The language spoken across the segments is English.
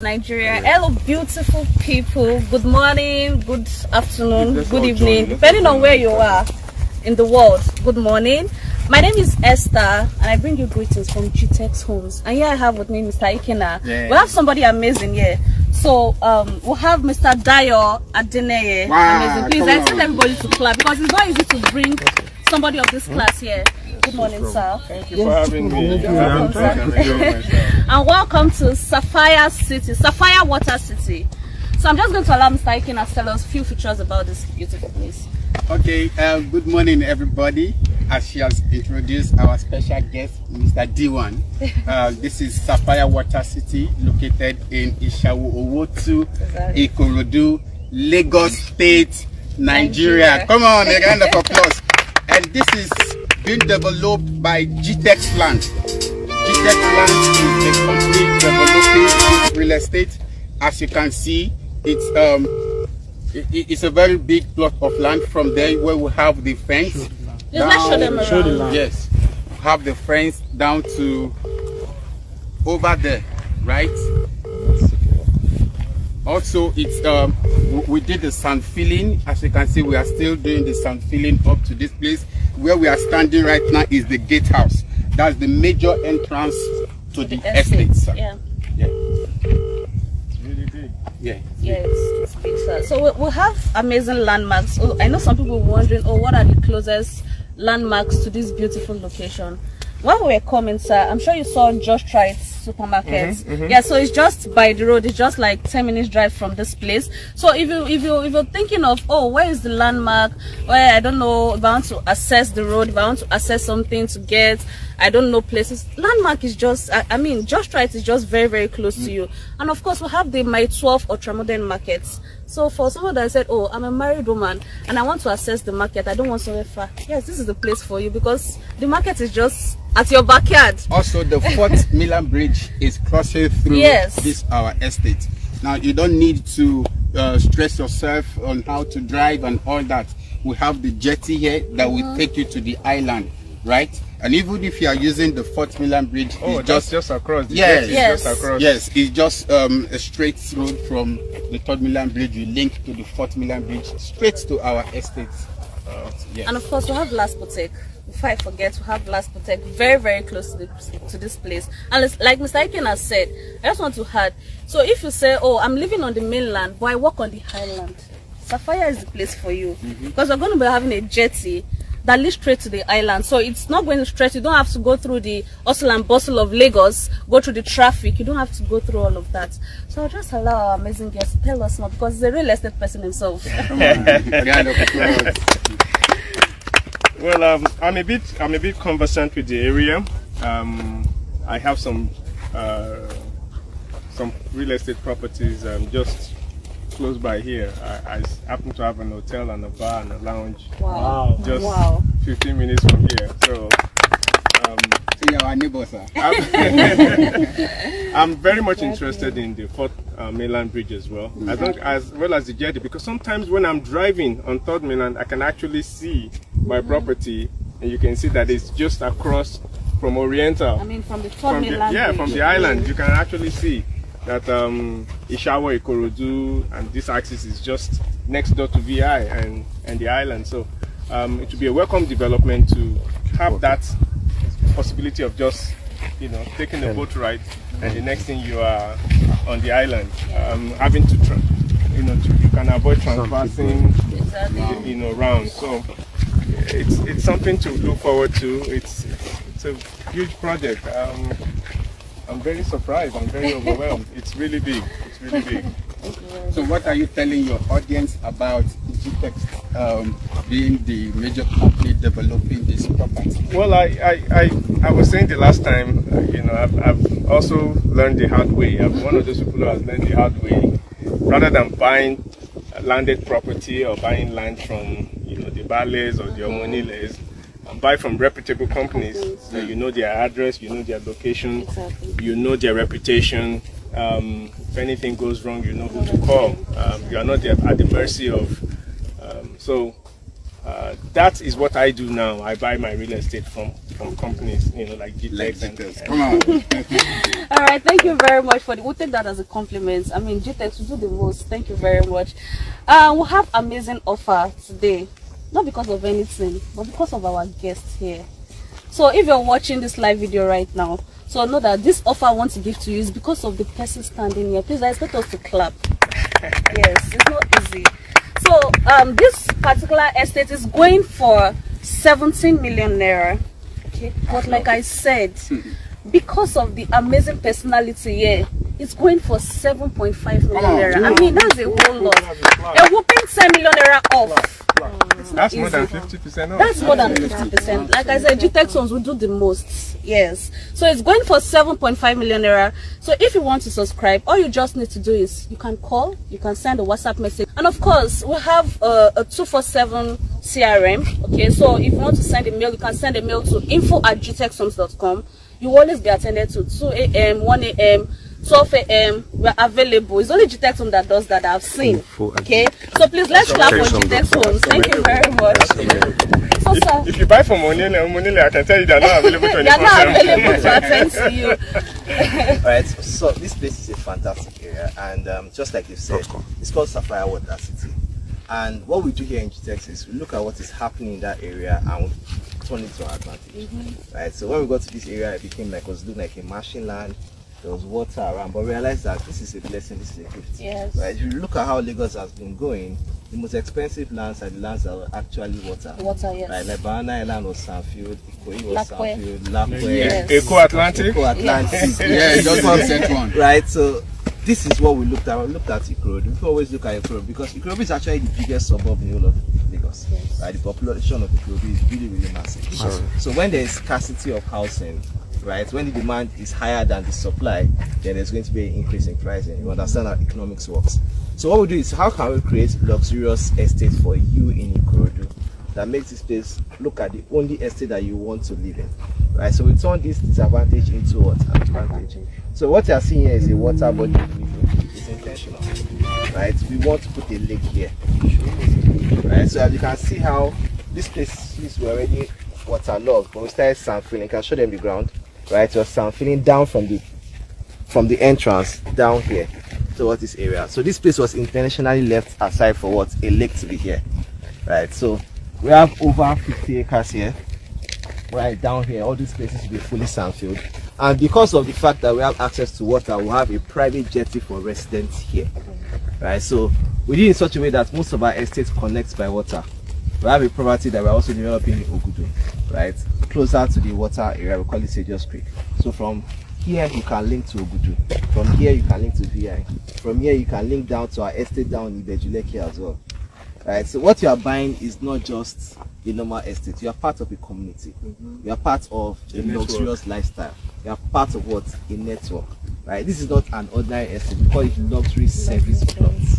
Nigeria. Hello, beautiful people. Good morning, good afternoon, good evening, depending on where you are in the world. Good morning. My name is Esther, and I bring you greetings from GTEX Homes. And here I have with me Mr. Ikena. We have somebody amazing here. So we'll have Mr. Dayo Adeneye. Amazing. Please, I tell everybody to clap because it's not easy to bring somebody of this class here. Good morning, sir. Thank you for having me. And welcome to Sapphire City, Sapphire Water City. So I'm just going to allow Mr. Ikena to tell us a few features about this beautiful place. Okay, good morning everybody. As she has introduced our special guest, Mr. D1. This is Sapphire Water City, located in Owotu, Ikorodu, Lagos State, Nigeria. Come on, a round of applause. And this is being developed by GTEX Land. GTEX Land is the company developing this real estate. As you can see, it's a very big plot of land. From there where we have the fence. Let's show them around. Yes, have the fence down to over there, right? Also, it's we did the sand filling. As you can see, we are still doing the sand filling up to this place. Where we are standing right now is the gatehouse. That's the major entrance to the estate, sir. Yeah. Yeah. It's really big. Yeah. Yes, it's big, sir. So we'll have amazing landmarks. Oh, I know some people were wondering, what are the closest landmarks to this beautiful location? When we were coming, sir, I'm sure you saw Just Right supermarket. Yeah, so it's just by the road. It's just like 10 minutes drive from this place. So if you're thinking of, where is the landmark, where I don't know, if I want to access the road, if I want to access something to get, I don't know places, landmark is just, Just Right is just very, very close to you. And of course we have the My 12 ultramodern markets. So for someone that said, I'm a married woman and I want to access the market, I don't want somewhere far. Yes, this is the place for you because the market is just at your backyard. Also, the Fort Milan Bridge is crossing through this our estate. Now, you don't need to stress yourself on how to drive and all that. We have the jetty here that will take you to the island, right? And even if you are using the Fort Milan Bridge, it's just across. Yes, just across. Yes, it's just a straight road from the Third Milan Bridge. You link to the Fort Milan Bridge straight to our estate. And of course, we have Last Boutique. Before I forget, we have Last Boutique very, very close to this place. And like Mr. Ikena has said, I just want to add. So if you say, I'm living on the mainland, but I work on the highland, Sapphire is the place for you because we're going to be having a jetty that leads straight to the island. So it's not going straight. You don't have to go through the hustle and bustle of Lagos, go through the traffic. You don't have to go through all of that. So I'll just allow our amazing guest to tell us more because he's a real estate person himself. Well, I'm a bit conversant with the area. I have some real estate properties just close by here. I happen to have an hotel and a bar and a lounge. Wow. Just 15 minutes from here. So you're our neighbor, sir. I'm very much interested in the Fort Mainland Bridge as well. As well as the jetty, because sometimes when I'm driving on Third Mainland, I can actually see my property, and you can see that it's just across from Oriental. From the Third Mainland. From the island, you can actually see that Ikorodu and this axis is just next door to VI and the island. So it would be a welcome development to have that possibility of just taking a boat ride and the next thing you are on the island, having to you can avoid transversing around. So it's something to look forward to. It's a huge project. I'm very surprised. I'm very overwhelmed. It's really big. It's really big. So what are you telling your audience about GTEX being the major company developing this property? Well, I was saying the last time, I've also learned the hard way. I'm one of those people who has learned the hard way. Rather than buying landed property or buying land from the Bales or the Omoniles, buy from reputable companies. So you know their address, you know their location, you know their reputation. If anything goes wrong, you know who to call. You are not at the mercy of. So that is what I do now. I buy my real estate from companies, like GTEX. Come on. All right, thank you very much we'll take that as a compliment. I mean, GTEX will do the most. Thank you very much. We'll have amazing offer today, not because of anything, but because of our guests here. So if you're watching this live video right now, so know that this offer I want to give to you is because of the person standing here. Please, I expect us to clap. Yes, it's not easy. So this particular estate is going for 17 million naira. Okay, but like I said, because of the amazing personality here, it's going for 7.5 million naira. I mean, that's a whole lot. A whopping 10 million naira off. That's more than 50% off. That's more than 50%. Like I said, GTEX ones will do the most. Yes. So it's going for 7.5 million naira. So if you want to subscribe, all you just need to do is you can call, you can send a WhatsApp message, and of course we have a 247 CRM. Okay, so if you want to send a mail, you can send a mail to info@gtexhomes.com. You will always be attended to 2 a.m., 1 a.m., 12 a.m. We're available. It's only GTEX Home that does that I've seen. Okay, so please let's clap for GTEX Homes. Thank you very much. So, sir, if you buy from Monile, I can tell you they're not available 24/7. They're not available to attend to you. Alright, so this place is a fantastic area, and just like you said, it's called Sapphire Water City. And what we do here in GTEX is we look at what is happening in that area and we turn it to our advantage. Right, so when we got to this area, it became like, it was looking like a marshing land. There was water around, but we realized that this is a blessing, this is a gift. Yes. Right, if you look at how Lagos has been going, the most expensive lands are the lands that are actually water. Water, yes. Right, like Banana Island was Sandfield, Ikoyi was Lakwe. Sandfield, Lakwe, Yes. Eco Atlantic. Eco Atlantic. Yeah, just one set one. Right, so this is what we looked at. We looked at Ikorodu. We always look at Ikorodu because Ikorodu is actually the biggest suburb in the whole of Lagos. Yes. Right, the population of Ikorodu is really, really massive. So when there is scarcity of housing, right, when the demand is higher than the supply, then there's going to be an increase in pricing. You understand how economics works. So what we do is, how can we create luxurious estate for you in Ikorodu that makes this place look at the only estate that you want to live in, right? So we turn this disadvantage into what? An advantage. So what you are seeing here is a water body. It's intentional, right? We want to put a lake here, right? So as you can see how this place is already waterlogged, but we started sand filling. I can show them the ground, right? So sand filling down from the entrance down here towards this area. So this place was intentionally left aside for what? A lake to be here, right? So we have over 50 acres here, right down here. All these places will be fully sand filled, and because of the fact that we have access to water, we have a private jetty for residents here, right? So we did in such a way that most of our estates connect by water. We have a property that we're also developing in Ogudu, right, closer to the water area. We call it Sageous Creek. So from here you can link to Ogudu, from here you can link to VI, from here you can link down to our estate down in Bejuleke as well, right? So what you are buying is not just a normal estate. You are part of a community. You are part of a luxurious lifestyle. You are part of what? A network, right? This is not an ordinary estate. We call it luxury service plots,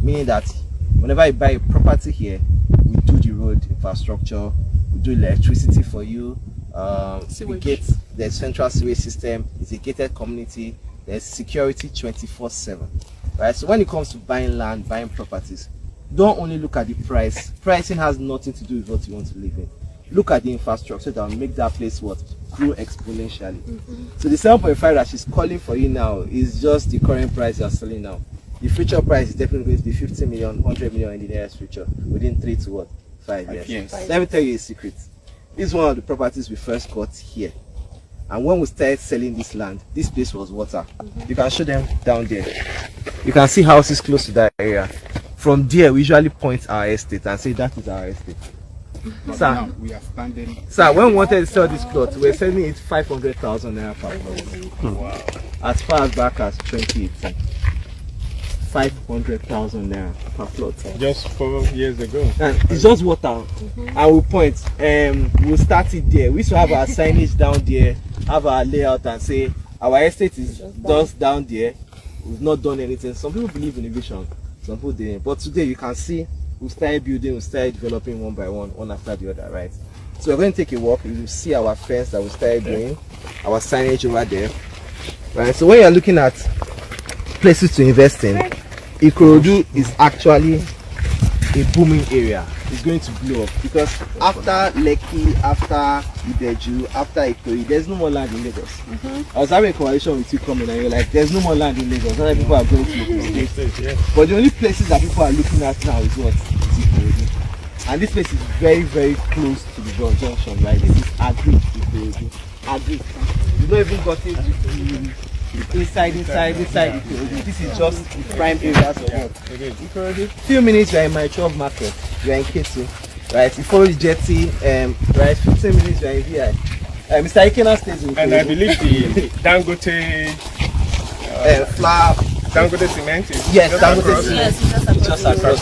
meaning that whenever you buy a property here, we do the road infrastructure, we do electricity for you, we get the central sewage system. It's a gated community. There's security 24/7, right? So when it comes to buying land, buying properties, don't only look at the price. Pricing has nothing to do with what you want to live in. Look at the infrastructure that will make that place what? Grow exponentially. So the 7.5 that she's calling for you now is just the current price you're selling now. The future price is definitely going to be 50 million, 100 million in the nearest future, within 3 to 5 years. Yes. Let me tell you a secret. This is one of the properties we first got here. And when we started selling this land, this place was water. You can show them down there. You can see houses close to that area. From there, we usually point our estate and say that is our estate. But Sir, now we are standing. sir, when we wanted to sell this plot, we were selling it 500,000 naira per plot. Wow. As Far as back as 2018. 500,000 naira per plot. just 4 years ago. And it's just water. And we point, we'll start it there. We used to have our signage down there, have our layout and say our estate is just down there. We've not done anything. Some people believe in a vision, some people didn't. But today you can see we started building, we started developing one by one after the other, right? So we're going to take a walk. You will see our fence that we started doing, our signage over there, right? So when you're looking at places to invest in, Ikorodu is actually a booming area. It's going to blow up because after Lekki, after Ibeju, after Ikorodu, there's no more land in Lagos. I was having a conversation with you coming and you're like, there's no more land in Lagos. Other people are going to look for But the only places that people are looking at now is what? Ikorodu. And this place is very, very close to the junction, right? This is Agri Ikorodu. Agri. You've not even got into the inside Ikorodu. This is just the prime areas of what? Ikorodu. Few minutes you're in my 12 market, you're in Ketu, right? You follow the jetty, right? 15 minutes you're in VI. Mr. Ikena stays in Ikorodu. And I believe the Dangote flour. Dangote cement is Yes, just Dangote across. cement. Yes, Just across.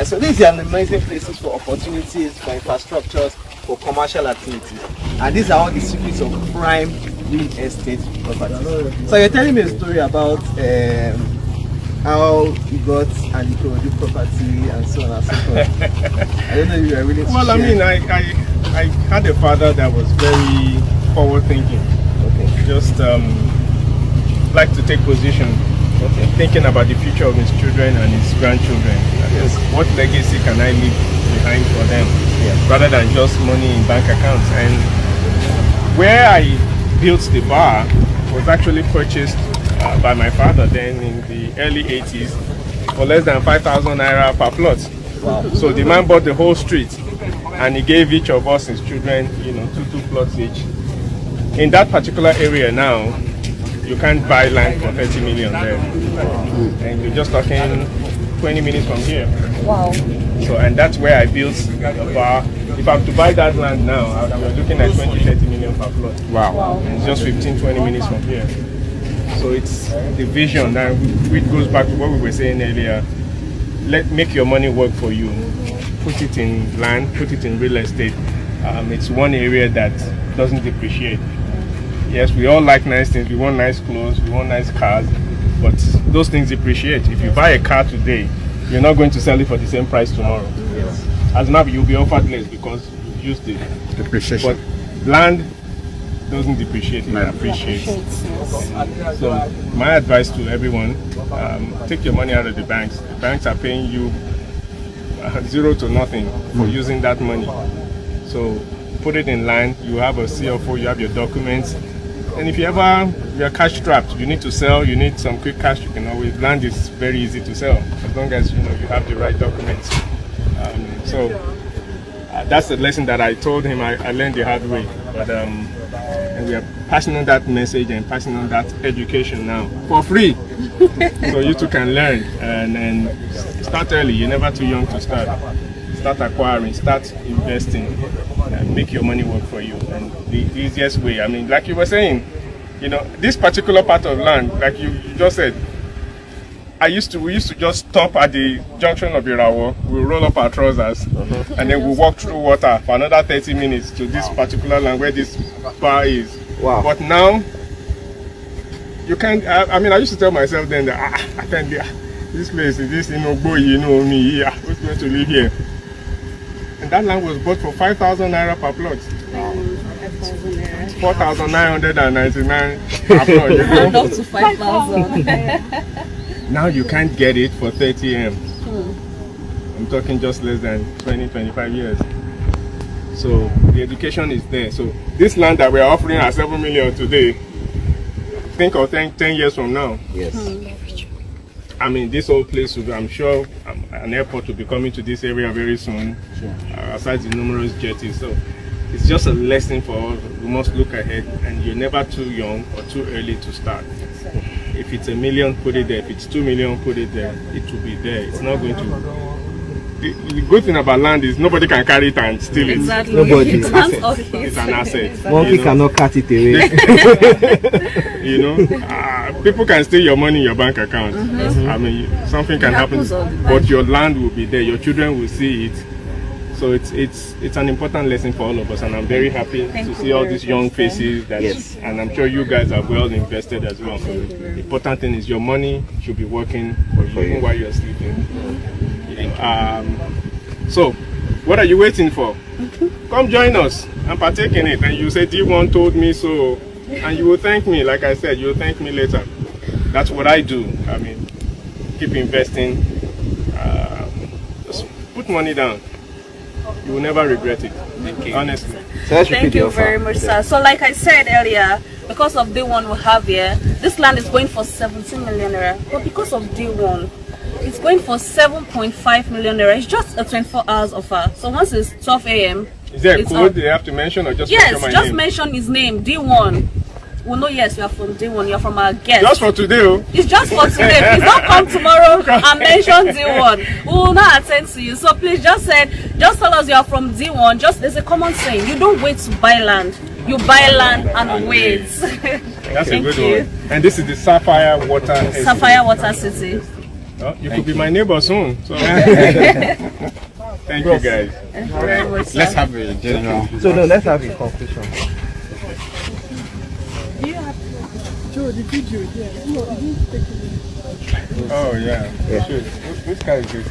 So these are amazing places for opportunities, for infrastructures, for commercial activities. And these are all the secrets of prime real estate properties. So you're telling me a story about how you got an Ikorodu property and so on and so forth. I don't know if you are willing to Well, I share. mean, I had a father that was very forward thinking. Okay. Just like to take position, thinking about the future of his children and his grandchildren. Yes. What legacy can I leave behind for them, rather than just money in bank accounts? And where I built the bar was actually purchased by my father then in the early 80s for less than 5,000 naira per plot. Wow. So the man bought the whole street and he gave each of us, his children, two plots each. In that particular area now, you can't buy land for 30 million there. And you're just talking 20 minutes from here. Wow. So, and that's where I built a bar. If I'm to buy that land now, we're looking at 20-30 million per plot. Wow. And it's just 15-20 minutes from here. So it's the vision that which goes back to what we were saying earlier. Make your money work for you. Put it in land, put it in real estate. It's one area that doesn't depreciate. Yes, we all like nice things. We want nice clothes, we want nice cars, but those things depreciate. If you buy a car today, you're not going to sell it for the same price tomorrow. Yes. As now, you'll be offered less because you've used it. Depreciation. But land doesn't depreciate, it appreciates. So my advice to everyone, take your money out of the banks. The banks are paying you zero to nothing for using that money. So put it in land, you have a CFO, you have your documents. And if you're cash strapped, you need to sell, you need some quick cash, you can always, land is very easy to sell, as long as you have the right documents. That's the lesson that I told him, I learned the hard way. But and we are passing on that message and passing on that education now, for free. So you too can learn and start early, you're never too young to start. Start acquiring, start investing, and make your money work for you. And the easiest way, I mean, like you were saying, this particular part of land, like you just said, we used to just stop at the junction of Irawo, we'll roll up our trousers, and then we'll walk through water for another 30 minutes to this particular land where this bar is. Wow. But now, you can't, I used to tell myself then that, I can't, this place is this, boy, me here, who's going to live here? And that land was bought for 5,000 naira per plot. 4,999 per plot. And up to 5,000. Now you can't get it for 30 M. I'm talking just less than 20-25 years. So the education is there. So this land that we're offering at 7 million today, think of 10 years from now. Yes. I mean, this whole place will be, I'm sure an airport will be coming to this area very soon, aside the numerous jetties. So it's just a lesson for us. We must look ahead, and you're never too young or too early to start. If it's 1 million, put it there. If it's 2 million, put it there. It will be there. It's not going to. The good thing about land is nobody can carry it and steal it. Exactly. Nobody. It's an asset. Monkey cannot cut it away. People can steal your money in your bank account. I mean, something can happen, but your land will be there. Your children will see it. So it's an important lesson for all of us, and I'm very happy to see all these young faces. And I'm sure you guys are well invested as well. The important thing is your money should be working for you even while you're sleeping. So, what are you waiting for? Come join us and partake in it. And you say, D1 told me so. And you will thank me, like I said, you will thank me later. That's what I do. I mean, keep investing. put money down, you will never regret it. Honestly. So let's repeat Thank the you offer. very much, sir. So like I said earlier, because of day one we have here, this land is going for 17 million naira. But because of day one, it's going for 7.5 million naira. It's just a 24 hours offer. So once it's 12 a.m. Is there a it's code up. they have to mention or just Yes, mention my just name? mention his name, D1. We'll know, yes, you are from D1, you're from our guest. Just for today, oh. It's just for today. Please don't come tomorrow and mention D1. We will not attend to you. So please just tell us you are from D1. Just there's a common saying, you don't wait to buy land. You buy land and wait. That's Thank a good you. one. And this is the Sapphire Water. Sapphire Water City. Oh, you could be my neighbor soon. So. Thank you guys. Thank you very much, sir. Let's have a general. So no, let's have a conclusion. Oh yeah. Shoot. Which car is this?